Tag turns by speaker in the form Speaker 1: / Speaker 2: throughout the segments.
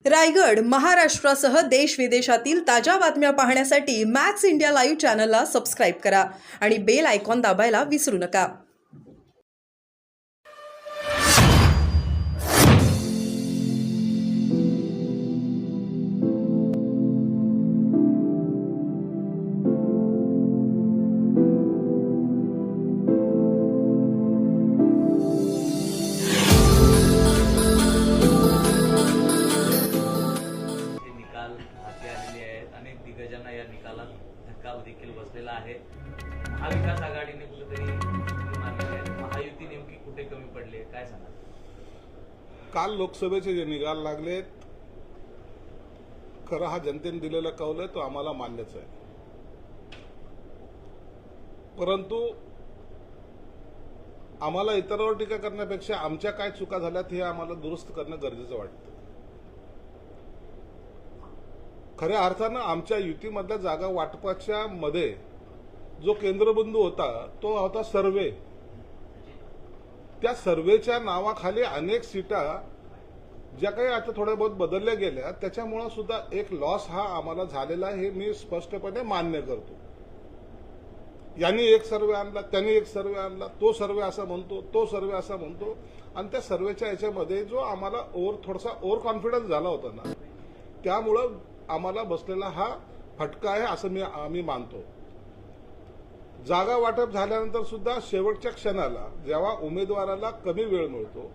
Speaker 1: रायगड, महाराष्ट्रासह देश विदेशातील ताज्या बातम्या पाहण्यासाठी मॅक्स इंडिया लाईव्ह चॅनलला सबस्क्राईब करा आणि बेल आयकॉन दाबायला विसरू नका.
Speaker 2: निकाल हाती आलेले आहेत. अनेक दिग्गजांना या निकालात धक्का देखील बसलेला आहे. महाविकास आघाडीने कुठेतरी मारलेली आहे. महायुती नेमकी कुठे कमी पडली आहे, काय सांगा?
Speaker 3: काल लोकसभेचे जे निकाल लागलेत, खरं हा जनतेने दिलेला कौल आहे तो आम्हाला मान्यच आहे. परंतु आम्हाला इतरांवर टीका करण्यापेक्षा आमच्या काय चुका झाल्यात हे आम्हाला दुरुस्त करणं गरजेचं वाटतं. खऱ्या अर्थानं आमच्या युतीमधल्या जागा वाटपाच्या मध्ये जो केंद्रबिंदू होता तो होता सर्वे. त्या सर्वेच्या नावाखाली अनेक सीटा ज्या काही आता थोड्या बहुत बदलल्या गेल्या त्याच्यामुळे सुद्धा एक लॉस हा आम्हाला झालेला आहे, हे मी स्पष्टपणे मान्य करतो. यांनी एक सर्वे आणला, त्यांनी एक सर्वे आणला, तो सर्वे असा म्हणतो, तो सर्वे असा म्हणतो, आणि त्या सर्वेच्या याच्यामध्ये जो आम्हाला थोडासा ओव्हर कॉन्फिडन्स झाला होता ना, त्यामुळं आम्हाला बसलेला हा फटका आहे असं आम्ही मानतो. जागा वाटप झाल्यानंतर सुद्धा शेवटच्या क्षणाला जेव्हा उमेदवाराला कमी वेळ मिळतो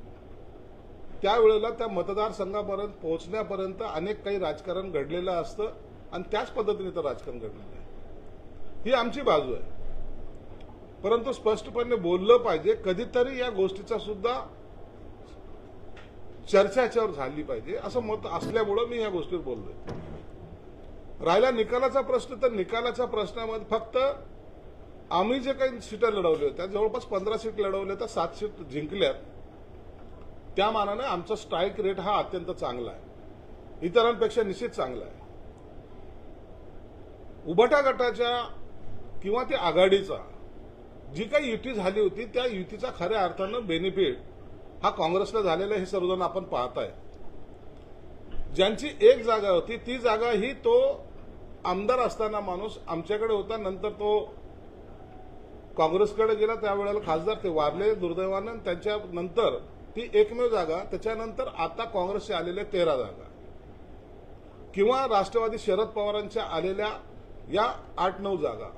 Speaker 3: त्यावेळेला त्या मतदारसंघापर्यंत पोहोचण्यापर्यंत अनेक काही राजकारण घडलेलं असतं आणि त्याच पद्धतीने तर राजकारण घडलेलं आहे. ही आमची बाजू आहे. परंतु स्पष्टपणे बोललं पाहिजे, कधीतरी या गोष्टीचा सुद्धा चर्चा याच्यावर झाली पाहिजे असं मत असल्यामुळं मी या गोष्टीवर बोललोय. राहिला निकालाचा प्रश्न, तर निकालाच्या प्रश्नामध्ये फक्त आम्ही जे काही सीटा लढवल्या होत्या, जवळपास 15 सीट लढवल्या तर 7 सीट जिंकल्यात. त्या मानाने आमचा स्ट्राईक रेट हा अत्यंत चांगला आहे, इतरांपेक्षा निश्चित चांगला आहे. उभाटा गटाच्या किंवा त्या आघाडीचा जी काही युती झाली होती त्या युतीचा खऱ्या अर्थानं बेनिफिट हा काँग्रेसला झालेला हे सर्वजण आपण पाहताय. ज्यांची एक जागा होती ती जागा ही तो आमदार असताना माणूस आमच्याकडे होता, नंतर तो काँग्रेसकडे गेला, त्यावेळेला खासदार ते वारले दुर्दैवानं. त्याच्यानंतर ती एकमेव जागा, त्याच्यानंतर आता काँग्रेसचे आलेल्या 13 जागा किंवा राष्ट्रवादी शरद पवारांच्या आलेल्या या 8-9 जागा,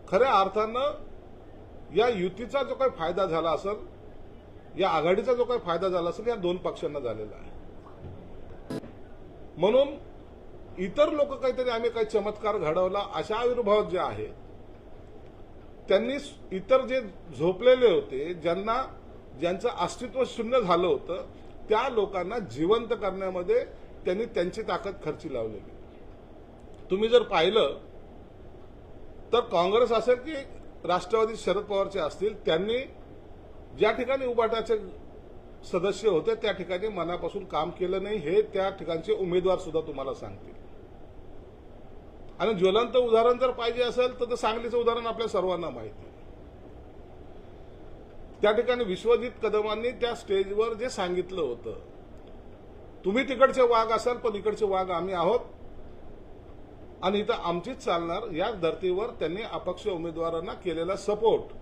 Speaker 3: खऱ्या अर्थानं या युतीचा जो काही फायदा झाला असेल, या आघाडीचा जो काही फायदा झाला असेल, या 2 पक्षांना झालेला आहे. म्हणून इतर लोक काहीतरी आम्ही काही चमत्कार घडवला अशा आविर्भावात जे आहेत त्यांनी इतर जे झोपलेले होते, ज्यांचं अस्तित्व शून्य झालं होतं, त्या लोकांना जिवंत करण्यामध्ये त्यांनी त्यांची ताकद खर्ची लावलेली. तुम्ही जर पाहिलं तर काँग्रेस असेल की राष्ट्रवादी शरद पवारचे असतील, त्यांनी ज्या ठिकाणी उभाटाचे सदस्य होते त्या ठिकाणी मनापासून काम केलं नाही, हे त्या ठिकाणचे उमेदवार सुद्धा तुम्हाला सांगतील. आणि ज्वलंत उदाहरण जर पाहिजे असेल तर सांगलीचं उदाहरण आपल्या सर्वांना माहिती आहे. त्या ठिकाणी विश्वजित कदमांनी त्या स्टेजवर जे सांगितलं होतं, तुम्ही तिकडचे वाघ असाल पण इकडचे वाघ आम्ही आहोत आणि इथं आमचीच चालणार, या धर्तीवर त्यांनी अपक्ष उमेदवारांना केलेला सपोर्ट,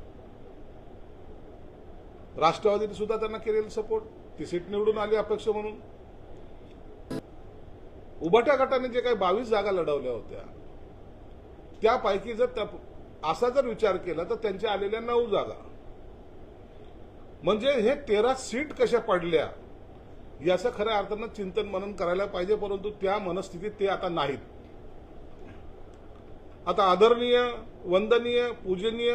Speaker 3: राष्ट्रवादीने सुद्धा त्यांना केलेला सपोर्ट, ती सीट निवडून आली अपक्ष म्हणून. उभाट्या गटाने जे काही 22 जागा लढवल्या होत्या त्यापैकी जर असा जर विचार केला तर त्यांच्या आलेल्या 9 जागा, म्हणजे हे 13 सीट कशा पडल्या याचं खऱ्या अर्थानं चिंतन मनन करायला पाहिजे. परंतु त्या मनस्थितीत ते आता नाहीत. आता आदरणीय, वंदनीय, पूजनीय,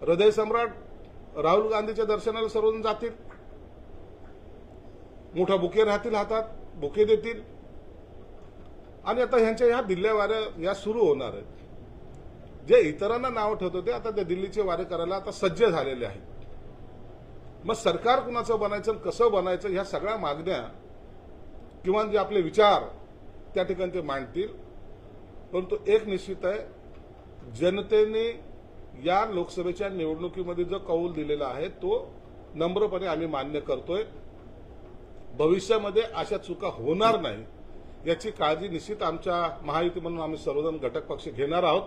Speaker 3: हृदय सम्राट राहुल गांधीच्या दर्शनाला सर्वजण जातील, मोठा बुके राहतील हातात, बुके देतील, आणि आता ह्यांच्या ह्या दिल्ल्या वाऱ्या या सुरू होणार आहेत. जे इतरांना नाव ठेवत होते आता ते दिल्लीचे वारे करायला आता सज्ज झालेले आहेत. मग सरकार कुणाचं बनायचं, कसं बनायचं, ह्या सगळ्या मागण्या किंवा जे आपले विचार त्या ठिकाणी ते मांडतील. परंतु एक निश्चित आहे, जनतेने या लोकसभेच्या निवडणुकीमध्ये जो कौल दिलेला आहे तो नम्रपणे आम्ही मान्य करतोय. भविष्यामध्ये अशा चुका होणार नाही याची काळजी निश्चित आमच्या महायुती म्हणून आम्ही सर्वजण घटक पक्ष घेणार आहोत.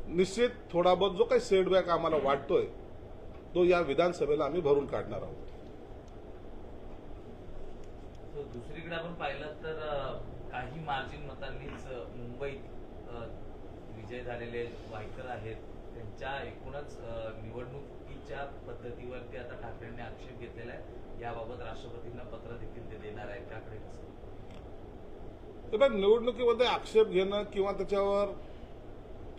Speaker 3: निश्चित थोडा बहुत जो काही सेटबॅक आम्हाला वाटतोय तो या विधानसभेला आम्ही भरून काढणार आहोत.
Speaker 2: दुसरीकडे आपण पाहिलं तर काही मार्जिन मतांनीच मुंबईत विजय झालेले वायकर आहेत त्यांच्या एकूणच निवडणुकीच्या पद्धतीवरती आता ठाकरेंनी आक्षेप घेतलेला आहे. याबाबत राष्ट्रपतींना पत्र देखील ते देणार आहेत. त्याकडे
Speaker 3: कसं निवडणुकीमध्ये आक्षेप घेणं किंवा त्याच्यावर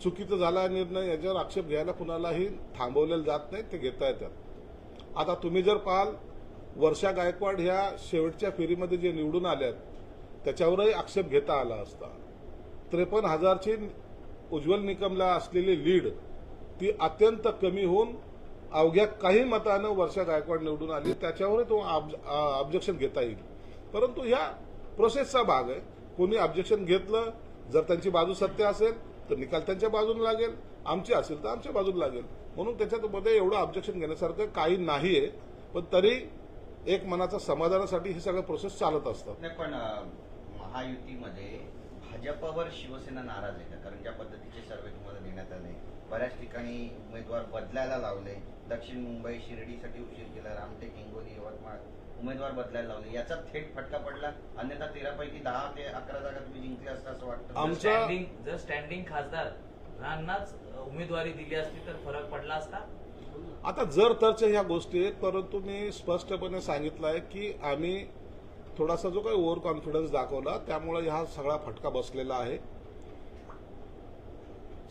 Speaker 3: चुकीचा झाला निर्णय याच्यावर आक्षेप घ्यायला कुणालाही थांबवलेलं जात नाही, ते घेता येतात. आता तुम्ही जर पाहाल वर्षा गायकवाड ह्या शेवटच्या फेरीमध्ये जे निवडून आल्यात त्याच्यावरही आक्षेप घेता आला असता. 53,000ची उज्ज्वल निकमला असलेली लीड ती अत्यंत कमी होऊन अवघ्या काही मतानं वर्षा गायकवाड निवडून आली, त्याच्यावर तो ऑब्जेक्शन घेता येईल. परंतु ह्या प्रोसेसचा भाग आहे. कोणी ऑब्जेक्शन घेतलं, जर त्यांची बाजू सत्य असेल तर निकाल त्यांच्या बाजूने लागेल, आमची असेल तर आमच्या बाजूने लागेल. म्हणून त्याच्यामध्ये एवढं ऑब्जेक्शन घेण्यासारखं काही नाहीये. पण तरी एक मनाचा समाधानासाठी हे सगळं प्रोसेस चालत असतं.
Speaker 4: नाही, पण महायुतीमध्ये भाजपवर शिवसेना नाराज आहे का? कारण ज्या पद्धतीचे सर्वे तुम्हाला देण्यात आले, बऱ्याच ठिकाणी उमेदवार बदलायला लावले. दक्षिण मुंबई शिर्डीसाठी उशीर केला, रामटेक, हिंगोली, यवतमाळ उमेदवार बदलायला लावले. याचा थेट फटका पडला. अन्यथा 13 पैकी 10 ते 11 जागा तुम्ही जिंकल्या असता असं वाटतं.
Speaker 2: जर स्टँडिंग खासदारांनाच उमेदवारी दिली असती तर फरक पडला असता.
Speaker 3: आता जर तरच्या ह्या गोष्टी आहेत, परंतु मी स्पष्टपणे सांगितलं आहे की आम्ही थोडासा जो काही ओव्हर कॉन्फिडन्स दाखवला त्यामुळे हा सगळा फटका बसलेला आहे.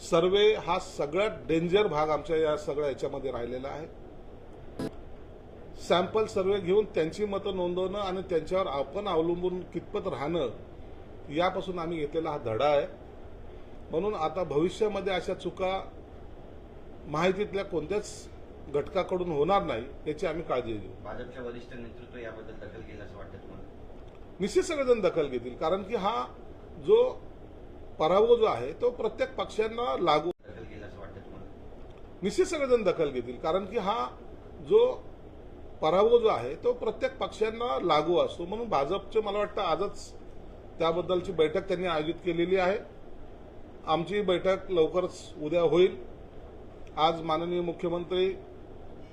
Speaker 3: सर्वे हा सगळ्यात डेंजर भाग आमच्या या सगळ्या याच्यामध्ये राहिलेला आहे. सॅम्पल सर्वे घेऊन त्यांची मतं नोंदवणं आणि त्यांच्यावर आपण अवलंबून कितपत राहणं यापासून आम्ही घेतलेला हा धडा आहे. म्हणून आता भविष्यामध्ये अशा चुका माहितीतल्या कोणत्याच घटकाकडून होणार नाही याची आम्ही काळजी घेऊ.
Speaker 4: भाजपच्या वरिष्ठ नेतृत्व याबद्दल दखल घेईल असं वाटतं तुम्हाला?
Speaker 3: निश्चित सगळेजण दखल घेतील, कारण की हा जो पराभव जो आहे तो प्रत्येक पक्षांना लागू.
Speaker 4: दखल घेईल असं वाटतं तुम्हाला?
Speaker 3: निश्चित सगळेजण दखल घेतील, कारण की हा जो पराभव जो आहे तो प्रत्येक पक्षांना लागू असतो. म्हणून भाजपचे मला वाटतं आजच त्याबद्दलची बैठक त्यांनी आयोजित केलेली आहे. आमची बैठक लवकरच उद्या होईल. आज माननीय मुख्यमंत्री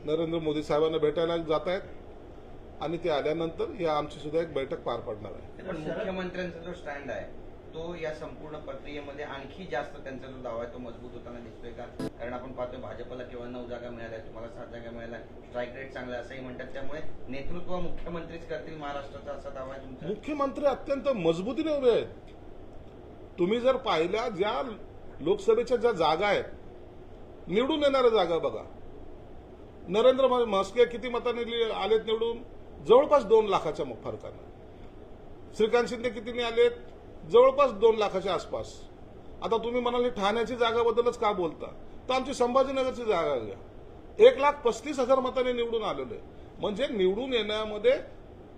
Speaker 3: नरेंद्र मोदी साहेबांना भेटायला जात आहेत आणि ते आल्यानंतर या आमची सुद्धा एक बैठक पार पडणार आहे.
Speaker 4: पण मुख्यमंत्र्यांचा जो स्टँड आहे तो या संपूर्ण प्रक्रियेमध्ये आणखी जास्त त्यांचा जो दावा आहे तो मजबूत होताना दिसतोय का? कारण आपण पाहतोय भाजपला केवळ 9 जागा मिळाल्या, तुम्हाला 7 जागा मिळाल्या, स्ट्राईक रेट चांगला असंही म्हणतात. त्यामुळे नेतृत्व मुख्यमंत्रीच करतील महाराष्ट्राचा असा दावा आहे तुमचा?
Speaker 3: मुख्यमंत्री अत्यंत मजबूतीने उभे आहेत. तुम्ही जर पाहिल्या ज्या लोकसभेच्या ज्या जागा आहेत, निवडून येणाऱ्या जागा बघा. नरेंद्र म्हस्के किती मतांनी आलेत निवडून? जवळपास 2 लाखाच्या फरकानं. श्रीकांत शिंदे कितीने आलेत? जवळपास 2 लाखाच्या आसपास. आता तुम्ही म्हणाले ठाण्याची जागाबद्दलच का बोलता, तर आमची संभाजीनगरची जागा घ्या. 1,35,000 मतांनी निवडून आलेले. म्हणजे निवडून येण्यामध्ये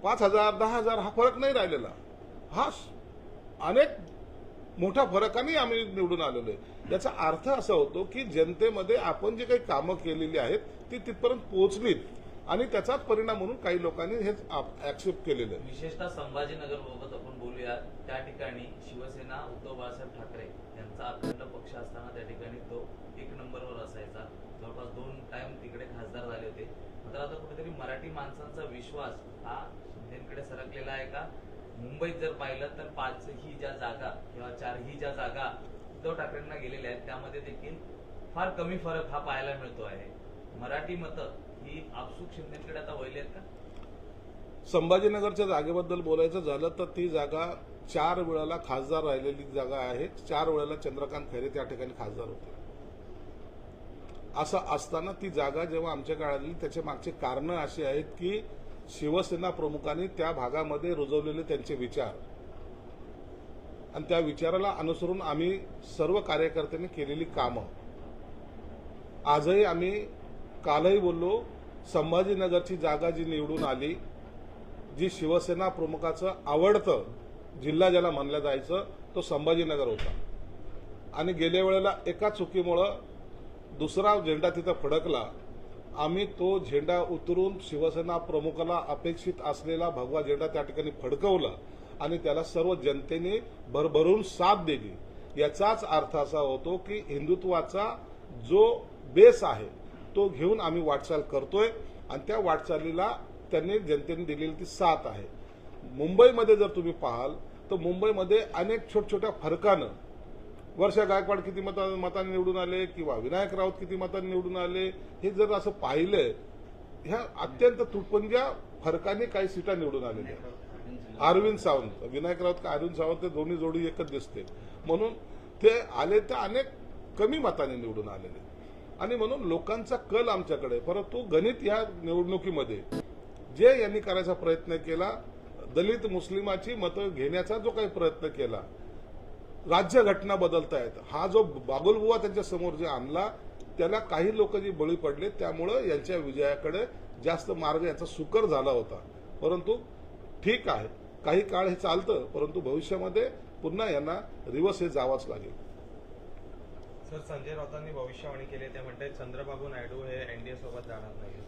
Speaker 3: 5,000 10,000 हा फरक नाही राहिलेला. हा अनेक मोठ्या फरकाने आम्ही निवडून आलेलो आहे. याचा अर्थ असा होतो की जनतेमध्ये आपण जे काही कामं केलेली आहेत ती तिथपर्यंत पोहोचलीत आणि त्याचाच परिणाम म्हणून काही लोकांनी हे ऍक्सेप्ट केलेलं आहे.
Speaker 2: विशेषतः संभाजीनगर बाबत आपण बोलूया. त्या ठिकाणी शिवसेना उद्धव बाळासाहेब ठाकरे यांचा अखंड पक्ष असताना त्या ठिकाणी तो 1 नंबरवर असायचा. जवळपास 2 टाइम तिकडे खासदार झाले होते. मात्र आता कुठेतरी मराठी माणसांचा विश्वास हा शिंदेकडे सरकलेला आहे का? मुंबईत जर पाहिलं तर 5 ही ज्या जागा किंवा 4 ही ज्या जागा उद्धव ठाकरेंना गेलेल्या आहेत त्यामध्ये देखील फार कमी फरक हा पाहायला मिळतो आहे. मराठी मतं ही आपसूक शिंदेकडे आता वळली आहेत का?
Speaker 3: संभाजीनगरच्या जागेबद्दल बोलायचं झालं तर ती जागा 4 वेळेला खासदार राहिलेली जागा आहे. 4 वेळेला चंद्रकांत खैरे त्या ठिकाणी खासदार होते. असं असताना ती जागा जेव्हा आमच्या काळात त्याच्या मागचे कारण अशी आहेत की शिवसेना प्रमुखांनी त्या भागामध्ये रुजवलेले त्यांचे विचार आणि त्या विचाराला अनुसरून आम्ही सर्व कार्यकर्त्यांनी केलेली कामं. आजही आम्ही कालही बोललो, संभाजीनगरची जागा जी निवडून आली, जी शिवसेना प्रमुखाचं आवडतं जिल्हा ज्याला म्हणलं जायचं तो संभाजीनगर होता. आणि गेल्या वेळेला एका चुकीमुळं दुसरा झेंडा तिथं फडकला आम्ही तो झेंडा उतरून शिवसेना प्रमुखाला अपेक्षित असलेला भगवा झेंडा त्या ठिकाणी फडकवला आणि त्याला सर्व जनतेने भरभरून साथ दिली. याचाच अर्थ असा होतो की हिंदुत्वाचा जो बेस आहे तो घेऊन आम्ही वाटचाल करतोय आणि त्या वाटचालीला त्यांनी जनतेने दिलेली ती साथ आहे. मुंबईमध्ये जर तुम्ही पाहाल तर मुंबईमध्ये अनेक छोट्या फरकानं वर्षा गायकवाड किती मतांनी निवडून आले किंवा विनायक राऊत किती मतांनी निवडून आले हे जर असं पाहिलं, ह्या अत्यंत तुटपुंज्या फरकाने काही सीटा निवडून आलेल्या. अरविंद सावंत, विनायक राऊत का अरविंद सावंत ते दोन्ही जोडी एकच दिसते. म्हणून ते आले तर अनेक कमी मताने निवडून आलेले आणि म्हणून लोकांचा कल आमच्याकडे. परंतु गणित या निवडणुकीमध्ये जे यांनी करायचा प्रयत्न केला, दलित मुस्लिमाची मतं घेण्याचा जो काही प्रयत्न केला, राज्यघटना बदलतायत हा जो बागुलबुवा त्यांच्या समोर जे आणला त्याला काही लोक जे बळी पडले, त्यामुळं यांच्या विजयाकडे जास्त मार्ग याचा सुकर झाला होता. परंतु ठीक आहे, काही काळ हे चालतं, परंतु भविष्यामध्ये पुन्हा यांना रिव्हर्स हे जावंच लागेल.
Speaker 5: सर, संजय राऊतांनी भविष्यवाणी केली. ते म्हणतात चंद्रबाबू नायडू हे एनडीए सोबत जाणार नाही.